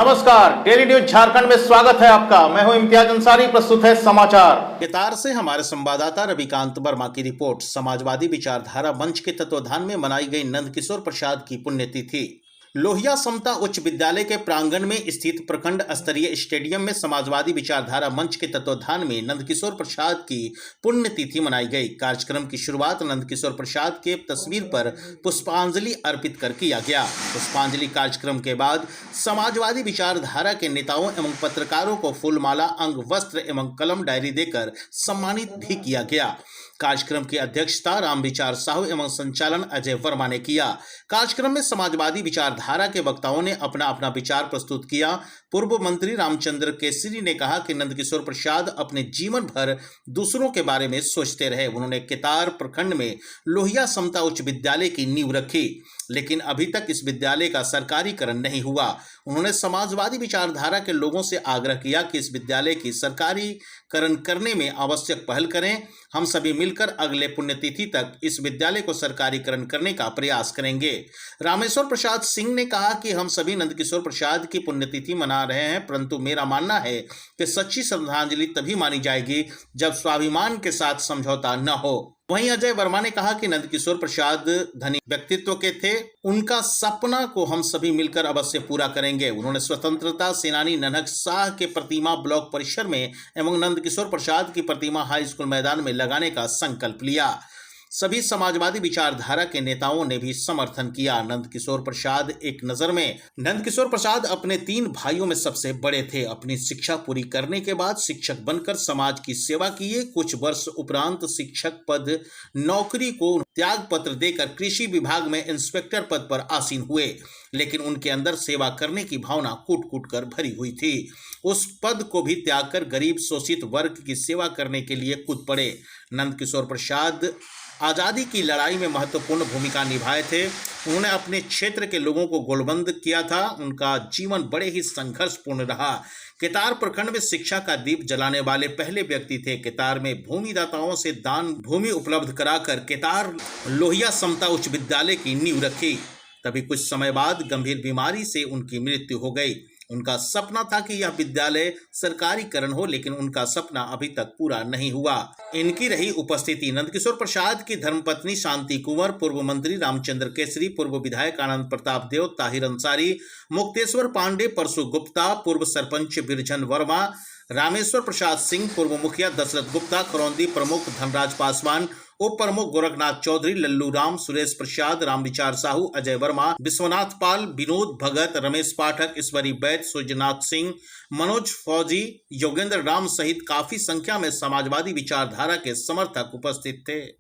नमस्कार, daily news Jharkhand में स्वागत है आपका। मैं हूं इम्तियाज अंसारी। प्रस्तुत है समाचार। केतार से हमारे संवाददाता रविकांत वर्मा की रिपोर्ट। समाजवादी विचारधारा मंच के तत्वाधान में मनाई गई नंदकिशोर प्रसाद की पुण्यतिथि। लोहिया समता उच्च विद्यालय के प्रांगण में स्थित प्रखंड स्तरीय स्टेडियम में समाजवादी विचारधारा मंच के तत्वाधान में नंदकिशोर प्रसाद की पुण्यतिथि मनाई गई। कार्यक्रम की शुरुआत नंदकिशोर प्रसाद के तस्वीर पर पुष्पांजलि अर्पित कर किया गया। पुष्पांजलि कार्यक्रम के बाद समाजवादी विचारधारा के नेताओं एवं पत्रकारों को फूलमाला, अंग वस्त्र एवं कलम डायरी देकर सम्मानित भी किया गया। कार्यक्रम की अध्यक्षता रामविचार साहू एवं संचालन अजय वर्मा ने किया। कार्यक्रम में समाजवादी विचारधारा के वक्ताओं ने अपना अपना विचार प्रस्तुत किया। पूर्व मंत्री रामचंद्र केसरी ने कहा कि नंदकिशोर प्रसाद अपने जीवन भर दूसरों के बारे में सोचते रहे। उन्होंने केतार प्रखंड में लोहिया समता उच्च विद्यालय की नींव रखी, लेकिन अभी तक इस विद्यालय का सरकारीकरण नहीं हुआ। उन्होंने समाजवादी विचारधारा के लोगों से आग्रह किया कि इस विद्यालय की सरकारीकरण करने में आवश्यक पहल करें। हम सभी मिलकर अगले पुण्यतिथि तक इस विद्यालय को सरकारीकरण करने का प्रयास करेंगे। रामेश्वर प्रसाद सिंह ने कहा कि हम सभी नंदकिशोर प्रसाद की पुण्यतिथि मना रहे हैं, परंतु मेरा मानना है कि सच्ची श्रद्धांजलि तभी मानी जाएगी जब स्वाभिमान के साथ समझौता न हो। वहीं अजय वर्मा ने कहा कि नंदकिशोर प्रसाद धनी व्यक्तित्व के थे। उनका सपना को हम सभी मिलकर अवश्य पूरा करेंगे। उन्होंने स्वतंत्रता सेनानी नन्हक शाह के प्रतिमा ब्लॉक परिसर में एवं नंदकिशोर प्रसाद की प्रतिमा हाई स्कूल मैदान में लगाने का संकल्प लिया। सभी समाजवादी विचारधारा के नेताओं ने भी समर्थन किया। नंदकिशोर प्रसाद एक नजर में नंदकिशोर प्रसाद अपने 3 भाइयों में सबसे बड़े थे। अपनी शिक्षा पूरी करने के बाद शिक्षक बनकर समाज की सेवा किए। कुछ वर्ष उपरांत शिक्षक पद नौकरी को त्याग पत्र देकर कृषि विभाग में इंस्पेक्टर पद पर आसीन हुए, लेकिन उनके अंदर सेवा करने की भावना कूट कूट कर भरी हुई थी। उस पद को भी त्याग कर गरीब शोषित वर्ग की सेवा करने के लिए कूद पड़े। नंदकिशोर प्रसाद आज़ादी की लड़ाई में महत्वपूर्ण भूमिका निभाए थे। उन्होंने अपने क्षेत्र के लोगों को गोलबंद किया था। उनका जीवन बड़े ही संघर्षपूर्ण रहा। केतार प्रखंड में शिक्षा का दीप जलाने वाले पहले व्यक्ति थे। केतार में भूमिदाताओं से दान भूमि उपलब्ध कराकर केतार लोहिया समता उच्च विद्यालय की नींव रखी। तभी कुछ समय बाद गंभीर बीमारी से उनकी मृत्यु हो गई। उनका सपना था कि यह विद्यालय सरकारीकरण हो, लेकिन उनका सपना अभी तक पूरा नहीं हुआ। इनकी रही उपस्थिति नंदकिशोर प्रसाद की धर्मपत्नी शांति कुंवर, पूर्व मंत्री रामचंद्र केसरी, पूर्व विधायक आनंद प्रताप देव, ताहिर अंसारी, मुक्तेश्वर पांडे, परशु गुप्ता, पूर्व सरपंच बिरजन वर्मा, रामेश्वर प्रसाद सिंह, पूर्व मुखिया दशरथ गुप्ता, करौंदी प्रमुख धनराज पासवान, उप प्रमुख गोरखनाथ चौधरी, लल्लू राम, सुरेश प्रसाद, रामविचार साहू, अजय वर्मा, विश्वनाथ पाल, विनोद भगत, रमेश पाठक, ईश्वरी बैद, सूर्यनाथ सिंह, मनोज फौजी, योगेंद्र राम सहित काफी संख्या में समाजवादी विचारधारा के समर्थक उपस्थित थे।